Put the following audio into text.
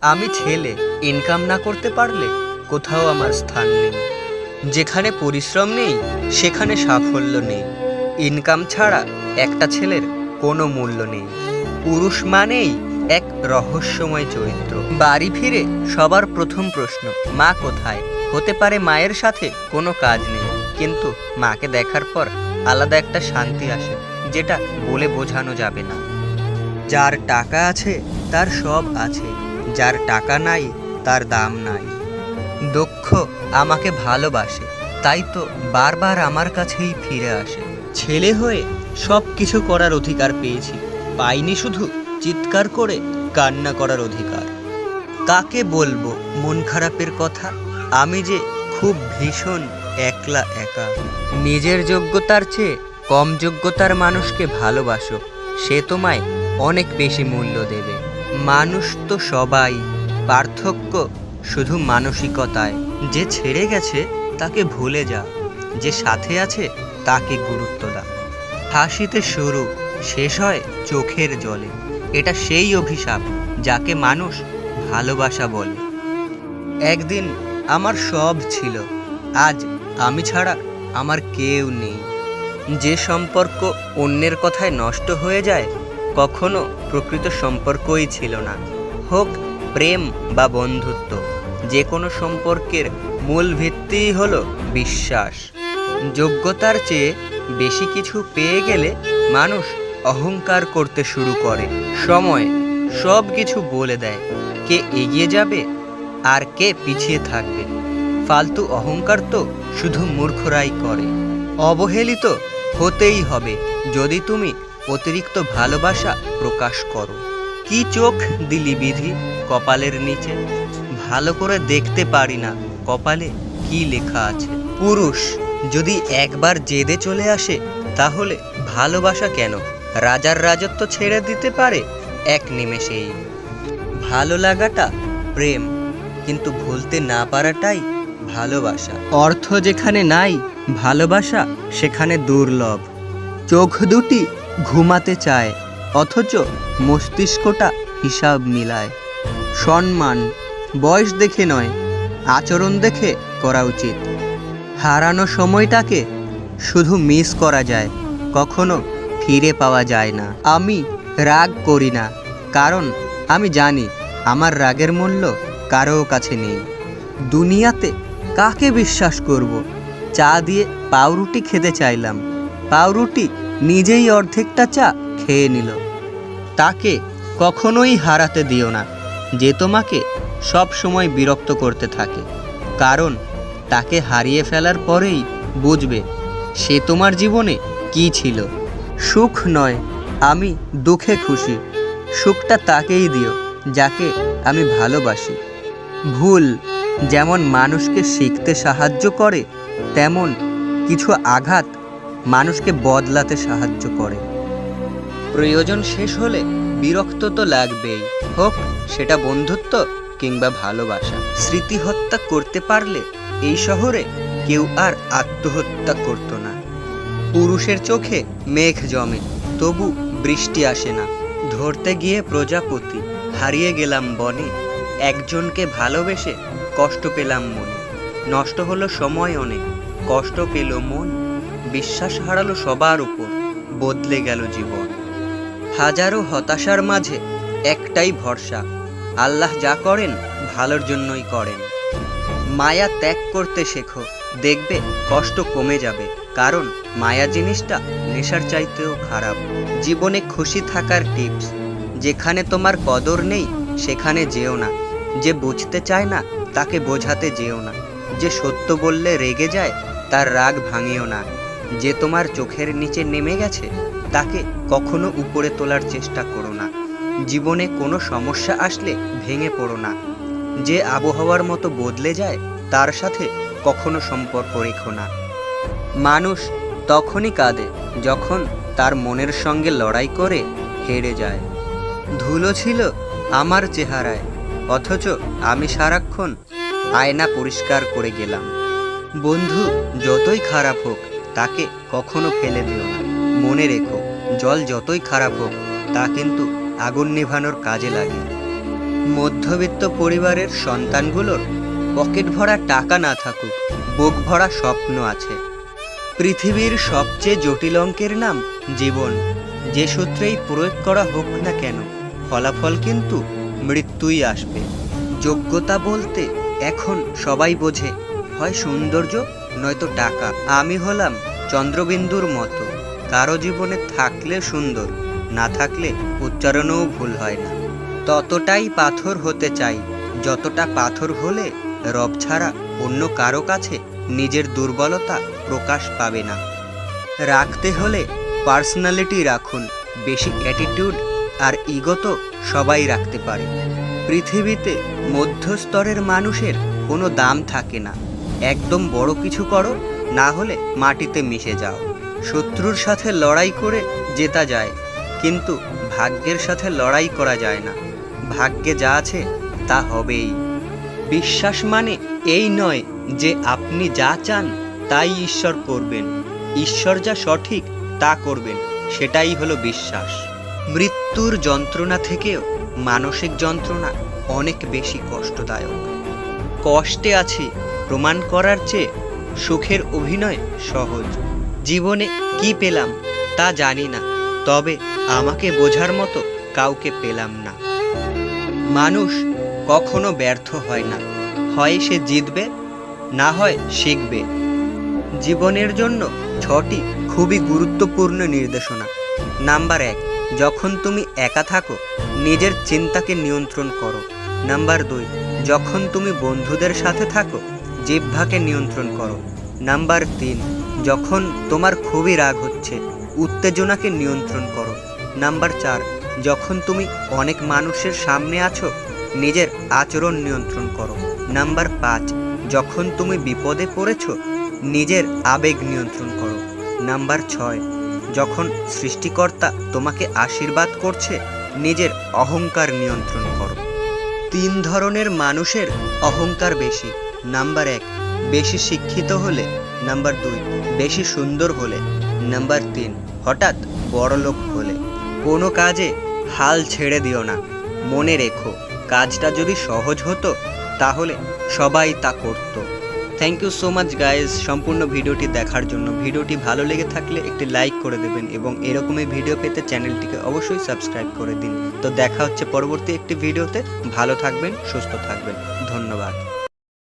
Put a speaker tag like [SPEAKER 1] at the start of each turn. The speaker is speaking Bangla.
[SPEAKER 1] আমি ছেলে, ইনকাম না করতে পারলে কোথাও আমার স্থান নেই। যেখানে পরিশ্রম নেই সেখানে সাফল্য নেই। ইনকাম ছাড়া একটা ছেলের কোনো মূল্য নেই। পুরুষ মানেই এক রহস্যময় চরিত্র। বাড়ি ফিরে সবার প্রথম প্রশ্ন, মা কোথায়? হতে পারে মায়ের সাথে কোনো কাজ নেই, কিন্তু মাকে দেখার পর আলাদা একটা শান্তি আসে, যেটা বলে বোঝানো যাবে না। যার টাকা আছে তার সব আছে, যার টাকা নাই তার দাম নাই। দক্ষ আমাকে ভালোবাসে, তাই তো বারবার আমার কাছেই ফিরে আসে। ছেলে হয়ে সব কিছু করার অধিকার পেয়েছি, পাইনি শুধু চিৎকার করে কান্না করার অধিকার। কাকে বলবো মন খারাপের কথা? আমি যে খুব ভীষণ একলা একা। নিজের যোগ্যতার চেয়ে কম যোগ্যতার মানুষকে ভালোবাসো, সে তোমায় অনেক বেশি মূল্য দেবে। মানুষ তো সবাই, পার্থক্য শুধু মানসিকতায়। যে ছেড়ে গেছে তাকে ভুলে যা, যে সাথে আছে তাকে গুরুত্ব দাও। হাসিতে শুরু, শেষ হয় চোখের জলে। এটা সেই অভিশাপ যাকে মানুষ ভালোবাসা বলে। একদিন আমার সব ছিল, আজ আমি ছাড়া আমার কেউ নেই। যে সম্পর্ক অন্যের কথায় নষ্ট হয়ে যায়, কখনো প্রকৃত সম্পর্কই ছিল না। হোক প্রেম বা বন্ধুত্ব, যে কোনো সম্পর্কের মূল ভিত্তিই হলো বিশ্বাস। যোগ্যতার চেয়ে বেশি কিছু পেয়ে গেলে মানুষ অহংকার করতে শুরু করে। সময় সব কিছু বলে দেয়, কে এগিয়ে যাবে আর কে পিছিয়ে থাকবে। ফালতু অহংকার তো শুধু মূর্খরাই করে। অবহেলিত হতেই হবে যদি তুমি অতিরিক্ত ভালোবাসা প্রকাশ করো। কি চোখ দিলি বিধি কপালের নিচে, ভালো করে দেখতে পারি না কপালে কি লেখা আছে। পুরুষ যদি একবার জেদে চলে আসে, তাহলে ভালোবাসা কেন রাজার রাজত্ব ছেড়ে দিতে পারে এক নিমেষেই। ভালো লাগাটা প্রেম, কিন্তু ভুলতে না পারাটাই ভালোবাসা। অর্থ যেখানে নাই, ভালোবাসা সেখানে দুর্লভ। চোখ দুটি ঘুমাতে চায়, অথচ মস্তিষ্কটা হিসাব মিলায়। সম্মান বয়স দেখে নয়, আচরণ দেখে করা উচিত। হারানো সময়টাকে শুধু মিস করা যায়, কখনো ফিরে পাওয়া যায় না। আমি রাগ করি না, কারণ আমি জানি আমার রাগের মূল্য কারো কাছে নেই। দুনিয়াতে কাকে বিশ্বাস করব? চা দিয়ে পাউরুটি খেতে চাইলাম, পাউরুটি নিজেই অর্ধেকটা চা খেয়ে নিল। তাকে কখনোই হারাতে দিও না, যে তোমাকে সব সময় বিরক্ত করতে থাকে, কারণ তাকে হারিয়ে ফেলার পরেই বুঝবে সে তোমার জীবনে কি ছিল। সুখ নয়, আমি দুঃখে খুশি। সুখটা তাকেই দিও যাকে আমি ভালোবাসি। ভুল যেমন মানুষকে শিখতে সাহায্য করে, তেমন কিছু আঘাত মানুষকে বদলাতে সাহায্য করে। প্রয়োজন শেষ হলে বিরক্ত তো লাগবেই, হোক সেটা বন্ধুত্ব কিংবা ভালোবাসা। স্মৃতি হত্যা করতে পারলে এই শহরে কেউ আর আত্মহত্যা করতো না। পুরুষের চোখে মেঘ জমে, তবু বৃষ্টি আসে না। ধরতে গিয়ে প্রজাপতি, হারিয়ে গেলাম বনে। একজনকে ভালোবেসে কষ্ট পেলাম মনে। নষ্ট হলো সময় অনেক, কষ্ট পেল মন। বিশ্বাস হারালো সবার উপর, বদলে গেল জীবন। হাজারো হতাশার মাঝে একটাই ভরসা, আল্লাহ যা করেন ভালোর জন্যই করেন। মায়া ত্যাগ করতে শেখো, দেখবে কষ্ট কমে যাবে, কারণ মায়া জিনিসটা নেশার চাইতেও খারাপ। জীবনে খুশি থাকার টিপস, যেখানে তোমার কদর নেই সেখানে যেও না। যে বুঝতে চায় না তাকে বোঝাতে যেও না। যে সত্য বললে রেগে যায় তার রাগ ভাঙিও না। যে তোমার চোখের নিচে নেমে গেছে তাকে কখনো উপরে তোলার চেষ্টা করো না। জীবনে কোনো সমস্যা আসলে ভেঙে পড়ো না। যে আবহাওয়ার মতো বদলে যায় তার সাথে কখনো সম্পর্ক রেখো না। মানুষ তখনই কাঁদে যখন তার মনের সঙ্গে লড়াই করে হেরে যায়। ধুলো ছিল আমার চেহারায়, অথচ আমি সারাক্ষণ আয়না পরিষ্কার করে গেলাম। বন্ধু যতই খারাপ হোক তাকে কখনো ফেলে দিও না। মনে রেখো, জল যতই খারাপ হোক তা কিন্তু আগুন নেভানোর কাজে লাগে। মধ্য মধ্যবিত্ত পরিবারের সন্তানগুলোর পকেট ভরা টাকা না থাকুক, বুক ভরা স্বপ্ন আছে। পৃথিবীর সবচেয়ে জটিল অঙ্কের নাম জীবন। যে সূত্রেই প্রয়োগ করা হোক না কেন, ফলাফল কিন্তু মৃত্যুই আসবে। যোগ্যতা বলতে এখন সবাই বোঝে হয় সৌন্দর্য নয়তো টাকা। আমি হলাম চন্দ্রবিন্দুর মতো, কারো জীবনে থাকলে সুন্দর, না থাকলে উচ্চারণেও ভুল হয় না। ততটাই পাথর হতে চাই যতটা পাথর হলে রব ছাড়া অন্য কারো কাছে নিজের দুর্বলতা প্রকাশ পাবে না। রাখতে হলে পার্সোনালিটি রাখুন, বেশি অ্যাটিটিউড আর ইগো তো সবাই রাখতে পারে। পৃথিবীতে মধ্যস্তরের মানুষের কোনো দাম থাকে না। একদম বড় কিছু করো, না হলে মাটিতে মিশে যাও। শত্রুর সাথে লড়াই করে জেতা যায়, কিন্তু ভাগ্যের সাথে লড়াই করা যায় না। ভাগ্যে যা আছে তা হবেই। বিশ্বাস মানে এই নয় যে আপনি যা চান তাই ঈশ্বর করবেন। ঈশ্বর যা সঠিক তা করবেন, সেটাই হলো বিশ্বাস। মৃত্যুর যন্ত্রণা থেকেও মানসিক যন্ত্রণা অনেক বেশি কষ্টদায়ক। কষ্টে আছি প্রমাণ করার চেয়ে সুখের অভিনয় সহজ। জীবনে কি পেলাম তা জানি না, তবে আমাকে বোঝার মতো কাউকে পেলাম না। মানুষ কখনো ব্যর্থ হয় না, হয় সে জিতবে, না হয় শিখবে। জীবনের জন্য 6টি খুবই গুরুত্বপূর্ণ নির্দেশনা। নাম্বার 1, যখন তুমি একা থাকো নিজের চিন্তাকে নিয়ন্ত্রণ করো। নাম্বার 2, যখন তুমি বন্ধুদের সাথে থাকো জিহ্বাকে নিয়ন্ত্রণ করো। নাম্বার 3, যখন তোমার খুবই রাগ হচ্ছে উত্তেজনাকে নিয়ন্ত্রণ করো। নাম্বার 4, যখন তুমি অনেক মানুষের সামনে আছো নিজের আচরণ নিয়ন্ত্রণ করো। নাম্বার 5, যখন তুমি বিপদে পড়েছো নিজের আবেগ নিয়ন্ত্রণ করো। নাম্বার 6, যখন সৃষ্টিকর্তা তোমাকে আশীর্বাদ করছে নিজের অহংকার নিয়ন্ত্রণ করো। 3 ধরনের মানুষের অহংকার বেশি। নাম্বার 1, বেশি শিক্ষিত হলে। নাম্বার 2, বেশি সুন্দর হলে। নাম্বার 3, হঠাৎ বড়লোক হলে। কোনো কাজে হাল ছেড়ে দিও না। মনে রেখো, কাজটা যদি সহজ হতো তাহলে সবাই তা করত। Thank you so much guys সম্পূর্ণ ভিডিওটি দেখার জন্য। ভিডিওটি ভালো লেগে থাকলে একটি লাইক করে দেবেন এবং এরকমই ভিডিও পেতে চ্যানেলটিকে অবশ্যই সাবস্ক্রাইব করে দিন। তো দেখা হচ্ছে পরবর্তী একটি ভিডিওতে। ভালো থাকবেন, সুস্থ থাকবেন। ধন্যবাদ।